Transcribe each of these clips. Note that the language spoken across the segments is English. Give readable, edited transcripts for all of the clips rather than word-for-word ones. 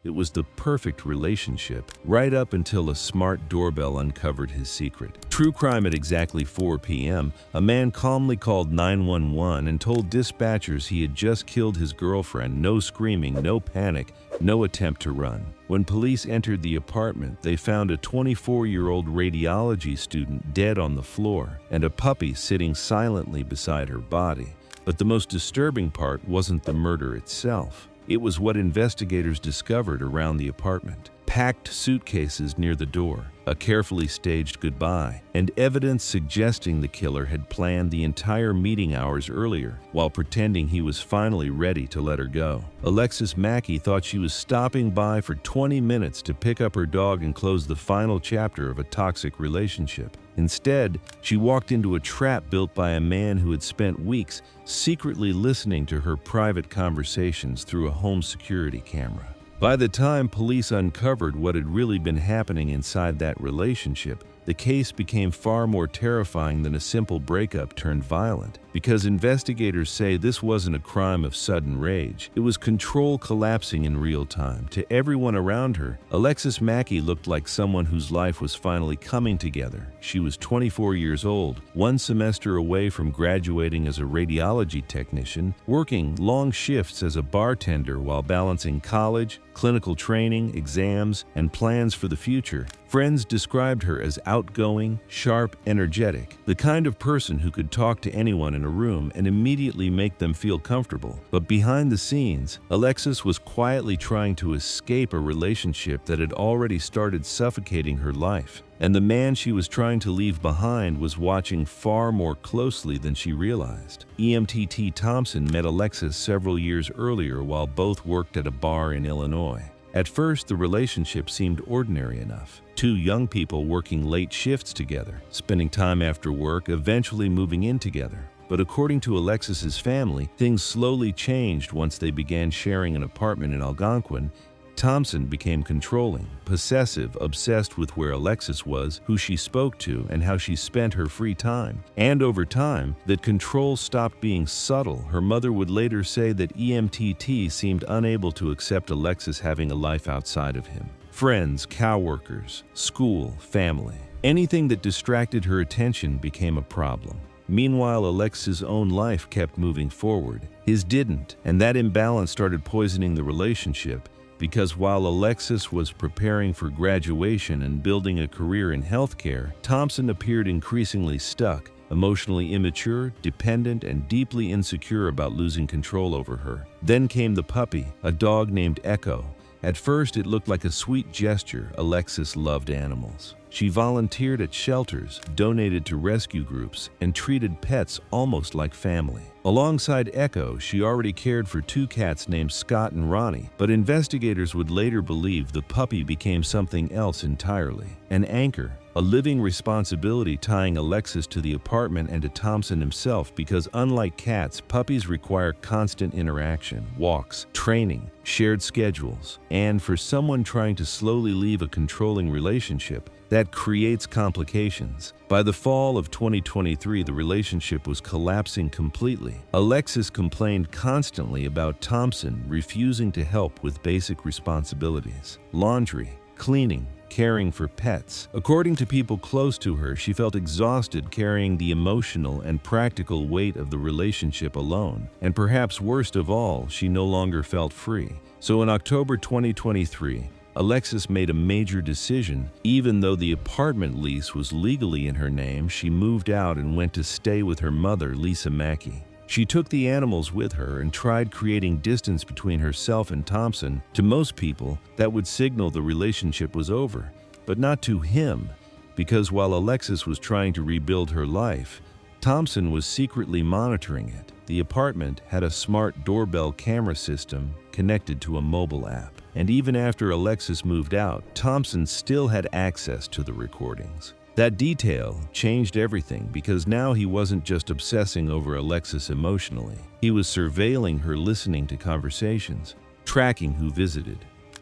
It was the perfect relationship, right up until a smart doorbell uncovered his secret. True crime at exactly 4 p.m., a man calmly called 911 and told dispatchers he had just killed his girlfriend. No screaming, no panic, no attempt to run. When police entered the apartment, they found a 24-year-old radiology student dead on the floor and a puppy sitting silently beside her body. But the most disturbing part wasn't the murder itself. It was what investigators discovered around the apartment. Packed suitcases near the door, a carefully staged goodbye, and evidence suggesting the killer had planned the entire meeting hours earlier while pretending he was finally ready to let her go. Alexis Mackey thought she was stopping by for 20 minutes to pick up her dog and close the final chapter of a toxic relationship. Instead, she walked into a trap built by a man who had spent weeks secretly listening to her private conversations through a home security camera. By the time police uncovered what had really been happening inside that relationship, the case became far more terrifying than a simple breakup turned violent, because investigators say this wasn't a crime of sudden rage. It was control collapsing in real time. To everyone around her, Alexis Mackey looked like someone whose life was finally coming together. She was 24 years old, one semester away from graduating as a radiology technician, working long shifts as a bartender while balancing college, clinical training, exams, and plans for the future. Friends described her as outgoing, sharp, energetic, the kind of person who could talk to anyone in a room and immediately make them feel comfortable. But behind the scenes, Alexis was quietly trying to escape a relationship that had already started suffocating her life. And the man she was trying to leave behind was watching far more closely than she realized. EMTT Thompson met Alexis several years earlier while both worked at a bar in Illinois. At first, the relationship seemed ordinary enough. Two young people working late shifts together, spending time after work, eventually moving in together. But according to Alexis's family, things slowly changed once they began sharing an apartment in Algonquin. Thompson became controlling, possessive, obsessed with where Alexis was, who she spoke to, and how she spent her free time. And over time, that control stopped being subtle. Her mother would later say that EMTT seemed unable to accept Alexis having a life outside of him. Friends, coworkers, school, family. Anything that distracted her attention became a problem. Meanwhile, Alexis' own life kept moving forward. His didn't, and that imbalance started poisoning the relationship. Because while Alexis was preparing for graduation and building a career in healthcare, Thompson appeared increasingly stuck, emotionally immature, dependent, and deeply insecure about losing control over her. Then came the puppy, a dog named Echo. At first, it looked like a sweet gesture. Alexis loved animals. She volunteered at shelters, donated to rescue groups, and treated pets almost like family. Alongside Echo, she already cared for two cats named Scott and Ronnie, but investigators would later believe the puppy became something else entirely. An anchor, a living responsibility tying Alexis to the apartment and to Thompson himself, because unlike cats, puppies require constant interaction, walks, training, shared schedules, and for someone trying to slowly leave a controlling relationship, that creates complications. By the fall of 2023, the relationship was collapsing completely. Alexis complained constantly about Thompson refusing to help with basic responsibilities: laundry, cleaning, caring for pets. According to people close to her, she felt exhausted carrying the emotional and practical weight of the relationship alone. And perhaps worst of all, she no longer felt free. So in October 2023, Alexis made a major decision. Even though the apartment lease was legally in her name, she moved out and went to stay with her mother, Lisa Mackey. She took the animals with her and tried creating distance between herself and Thompson. To most people, that would signal the relationship was over, but not to him, because while Alexis was trying to rebuild her life, Thompson was secretly monitoring it. The apartment had a smart doorbell camera system connected to a mobile app. And even after Alexis moved out, Thompson still had access to the recordings. That detail changed everything, because now he wasn't just obsessing over Alexis emotionally. He was surveilling her, listening to conversations, tracking who visited,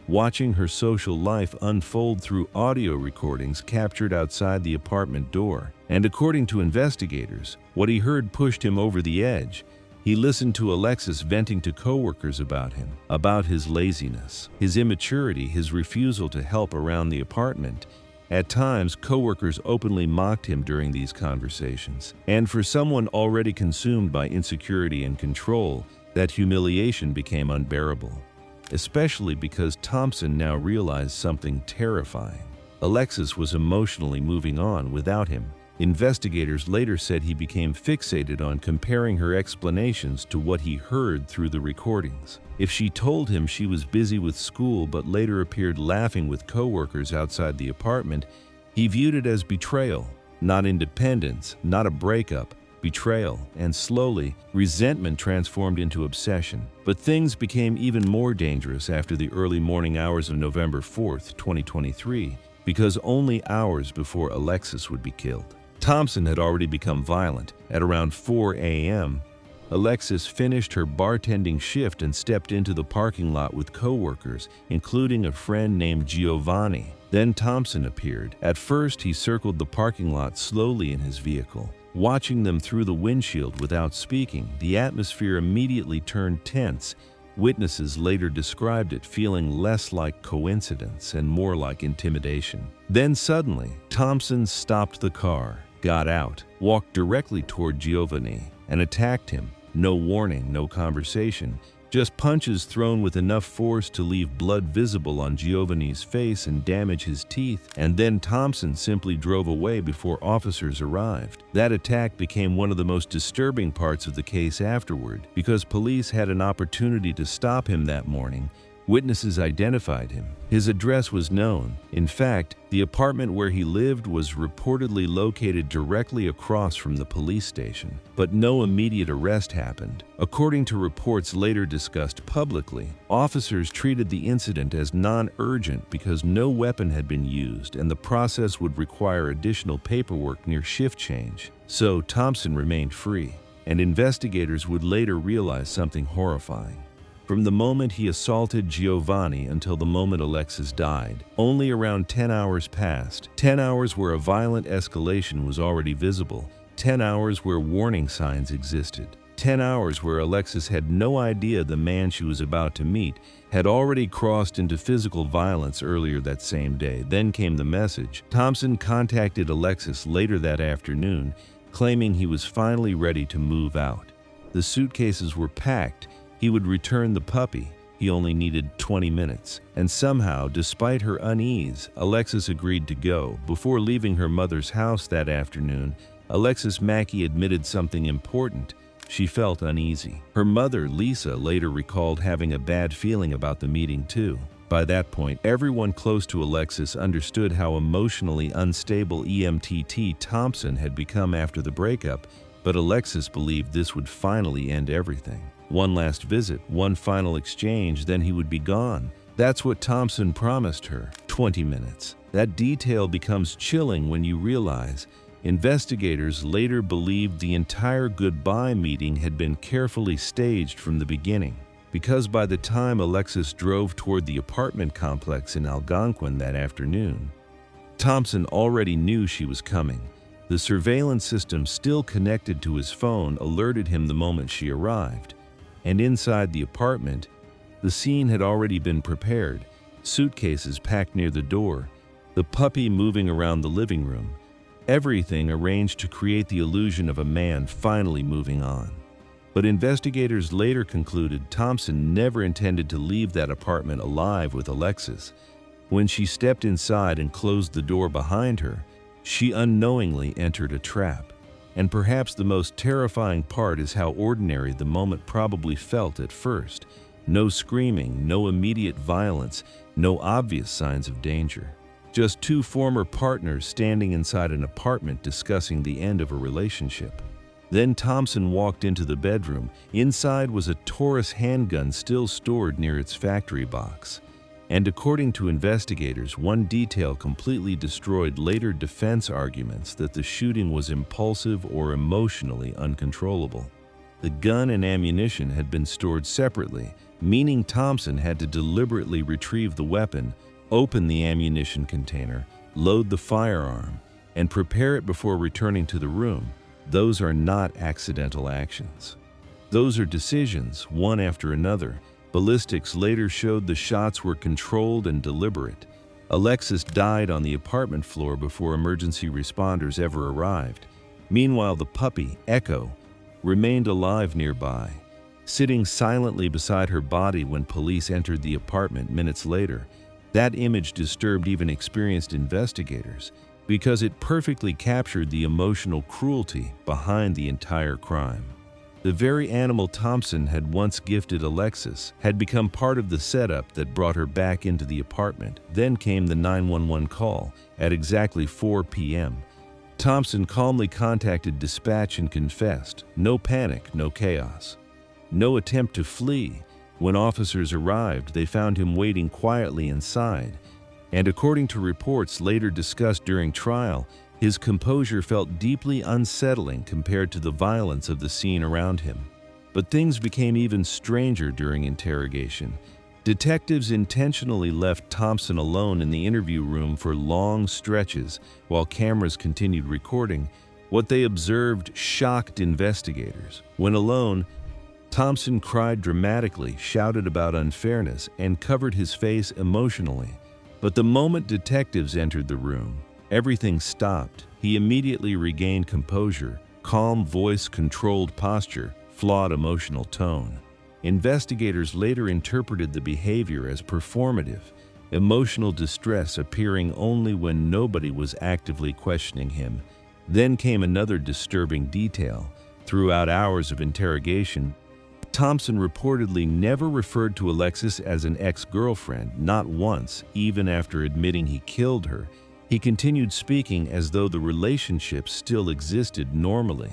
watching her social life unfold through audio recordings captured outside the apartment door. And according to investigators, what he heard pushed him over the edge. He listened to Alexis venting to coworkers about him, about his laziness, his immaturity, his refusal to help around the apartment. At times, coworkers openly mocked him during these conversations. And for someone already consumed by insecurity and control, that humiliation became unbearable. Especially because Thompson now realized something terrifying. Alexis was emotionally moving on without him. Investigators later said he became fixated on comparing her explanations to what he heard through the recordings. If she told him she was busy with school but later appeared laughing with coworkers outside the apartment, he viewed it as betrayal, not independence, not a breakup, betrayal, and slowly, resentment transformed into obsession. But things became even more dangerous after the early morning hours of November 4, 2023, because only hours before Alexis would be killed. Thompson had already become violent. At around 4 a.m., Alexis finished her bartending shift and stepped into the parking lot with coworkers, including a friend named Giovanni. Then Thompson appeared. At first, he circled the parking lot slowly in his vehicle. Watching them through the windshield without speaking, the atmosphere immediately turned tense. Witnesses later described it feeling less like coincidence and more like intimidation. Then suddenly, Thompson stopped the car, got out, walked directly toward Giovanni, and attacked him. No warning, no conversation, just punches thrown with enough force to leave blood visible on Giovanni's face and damage his teeth, and then Thompson simply drove away before officers arrived. That attack became one of the most disturbing parts of the case afterward, because police had an opportunity to stop him that morning. Witnesses identified him. His address was known. In fact, the apartment where he lived was reportedly located directly across from the police station, but no immediate arrest happened. According to reports later discussed publicly, officers treated the incident as non-urgent because no weapon had been used and the process would require additional paperwork near shift change. So Thompson remained free, and investigators would later realize something horrifying. From the moment he assaulted Giovanni until the moment Alexis died, only around 10 hours passed. 10 hours where a violent escalation was already visible. 10 hours where warning signs existed. 10 hours where Alexis had no idea the man she was about to meet had already crossed into physical violence earlier that same day. Then came the message. Thompson contacted Alexis later that afternoon, claiming he was finally ready to move out. The suitcases were packed. He would return the puppy. He only needed 20 minutes. And somehow, despite her unease, Alexis agreed to go. Before leaving her mother's house that afternoon, Alexis Mackey admitted something important. She felt uneasy. Her mother, Lisa, later recalled having a bad feeling about the meeting too. By that point, everyone close to Alexis understood how emotionally unstable EMTT Thompson had become after the breakup, but Alexis believed this would finally end everything. One last visit, one final exchange, then he would be gone. That's what Thompson promised her, 20 minutes. That detail becomes chilling when you realize investigators later believed the entire goodbye meeting had been carefully staged from the beginning. Because by the time Alexis drove toward the apartment complex in Algonquin that afternoon, Thompson already knew she was coming. The surveillance system still connected to his phone alerted him the moment she arrived. And inside the apartment, the scene had already been prepared. Suitcases packed near the door, the puppy moving around the living room. Everything arranged to create the illusion of a man finally moving on. But investigators later concluded Thompson never intended to leave that apartment alive with Alexis. When she stepped inside and closed the door behind her, she unknowingly entered a trap. And perhaps the most terrifying part is how ordinary the moment probably felt at first. No screaming, no immediate violence, no obvious signs of danger. Just two former partners standing inside an apartment discussing the end of a relationship. Then Thompson walked into the bedroom. Inside was a Taurus handgun still stored near its factory box. And according to investigators, one detail completely destroyed later defense arguments that the shooting was impulsive or emotionally uncontrollable. The gun and ammunition had been stored separately, meaning Thompson had to deliberately retrieve the weapon, open the ammunition container, load the firearm, and prepare it before returning to the room. Those are not accidental actions. Those are decisions, one after another. Ballistics later showed the shots were controlled and deliberate. Alexis died on the apartment floor before emergency responders ever arrived. Meanwhile, the puppy, Echo, remained alive nearby, sitting silently beside her body when police entered the apartment minutes later. That image disturbed even experienced investigators because it perfectly captured the emotional cruelty behind the entire crime. The very animal Thompson had once gifted Alexis had become part of the setup that brought her back into the apartment. Then came the 911 call at exactly 4 p.m. Thompson calmly contacted dispatch and confessed. No panic, no chaos. No attempt to flee. When officers arrived, they found him waiting quietly inside. And according to reports later discussed during trial, his composure felt deeply unsettling compared to the violence of the scene around him. But things became even stranger during interrogation. Detectives intentionally left Thompson alone in the interview room for long stretches while cameras continued recording. What they observed shocked investigators. When alone, Thompson cried dramatically, shouted about unfairness, and covered his face emotionally. But the moment detectives entered the room, everything stopped. He immediately regained composure, calm voice, controlled posture, flawed emotional tone. Investigators later interpreted the behavior as performative, emotional distress appearing only when nobody was actively questioning him. Then came another disturbing detail. Throughout hours of interrogation, Thompson reportedly never referred to Alexis as an ex-girlfriend, not once, even after admitting he killed her. He continued speaking as though the relationship still existed normally,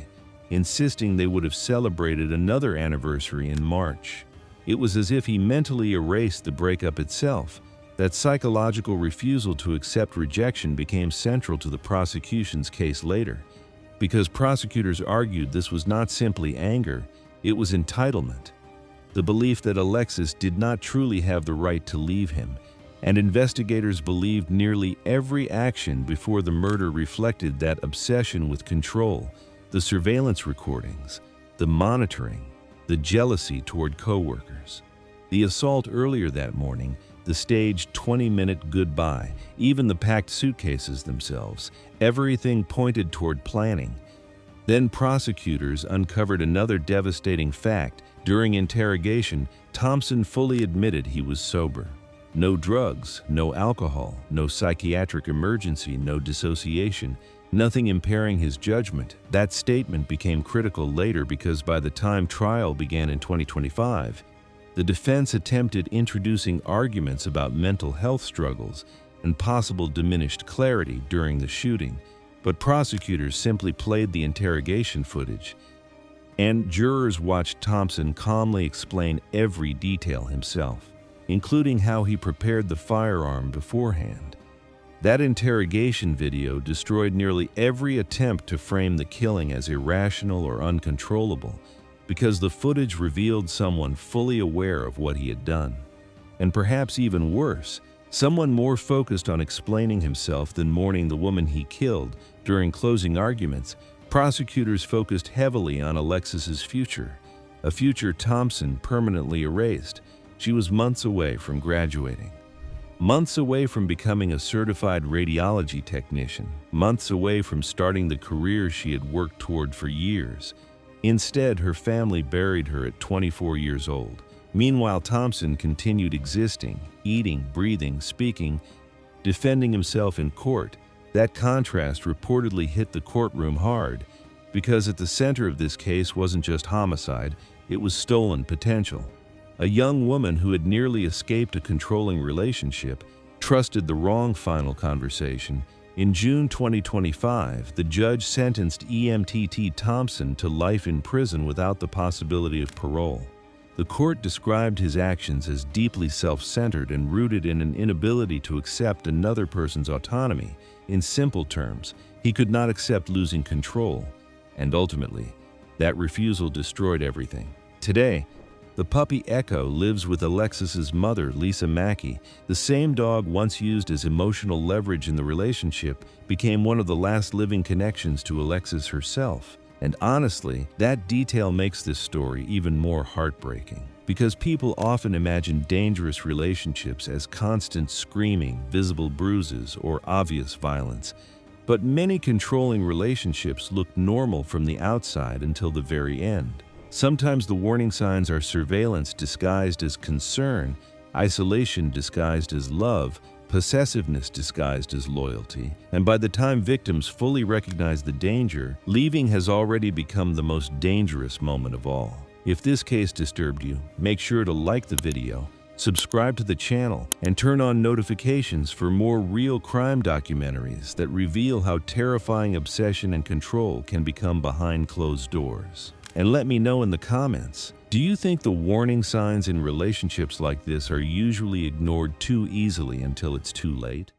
insisting they would have celebrated another anniversary in March. It was as if he mentally erased the breakup itself. That psychological refusal to accept rejection became central to the prosecution's case later, because prosecutors argued this was not simply anger, it was entitlement. The belief that Alexis did not truly have the right to leave him, and investigators believed nearly every action before the murder reflected that obsession with control. The surveillance recordings, the monitoring, the jealousy toward coworkers. The assault earlier that morning, the staged 20-minute goodbye, even the packed suitcases themselves, everything pointed toward planning. Then prosecutors uncovered another devastating fact. During interrogation, Thompson fully admitted he was sober. No drugs, no alcohol, no psychiatric emergency, no dissociation, nothing impairing his judgment. That statement became critical later because by the time trial began in 2025, the defense attempted introducing arguments about mental health struggles and possible diminished clarity during the shooting, but prosecutors simply played the interrogation footage, and jurors watched Thompson calmly explain every detail himself, including how he prepared the firearm beforehand. That interrogation video destroyed nearly every attempt to frame the killing as irrational or uncontrollable, because the footage revealed someone fully aware of what he had done. And perhaps even worse, someone more focused on explaining himself than mourning the woman he killed. During closing arguments, prosecutors focused heavily on Alexis's future, a future Thompson permanently erased. She was months away from graduating, months away from becoming a certified radiology technician, months away from starting the career she had worked toward for years. Instead, her family buried her at 24 years old. Meanwhile, Thompson continued existing, eating, breathing, speaking, defending himself in court. That contrast reportedly hit the courtroom hard, because at the center of this case wasn't just homicide, it was stolen potential. A young woman who had nearly escaped a controlling relationship trusted the wrong final conversation. In June 2025, the judge sentenced EMTT Thompson to life in prison without the possibility of parole. The court described his actions as deeply self-centered and rooted in an inability to accept another person's autonomy. In simple terms, he could not accept losing control, and ultimately, that refusal destroyed everything. Today, the puppy Echo lives with Alexis's mother, Lisa Mackey. The same dog once used as emotional leverage in the relationship became one of the last living connections to Alexis herself. And honestly, that detail makes this story even more heartbreaking, because people often imagine dangerous relationships as constant screaming, visible bruises, or obvious violence. But many controlling relationships look normal from the outside until the very end. Sometimes the warning signs are surveillance disguised as concern, isolation disguised as love, possessiveness disguised as loyalty, and by the time victims fully recognize the danger, leaving has already become the most dangerous moment of all. If this case disturbed you, make sure to like the video, subscribe to the channel, and turn on notifications for more real crime documentaries that reveal how terrifying obsession and control can become behind closed doors. And let me know in the comments, do you think the warning signs in relationships like this are usually ignored too easily until it's too late?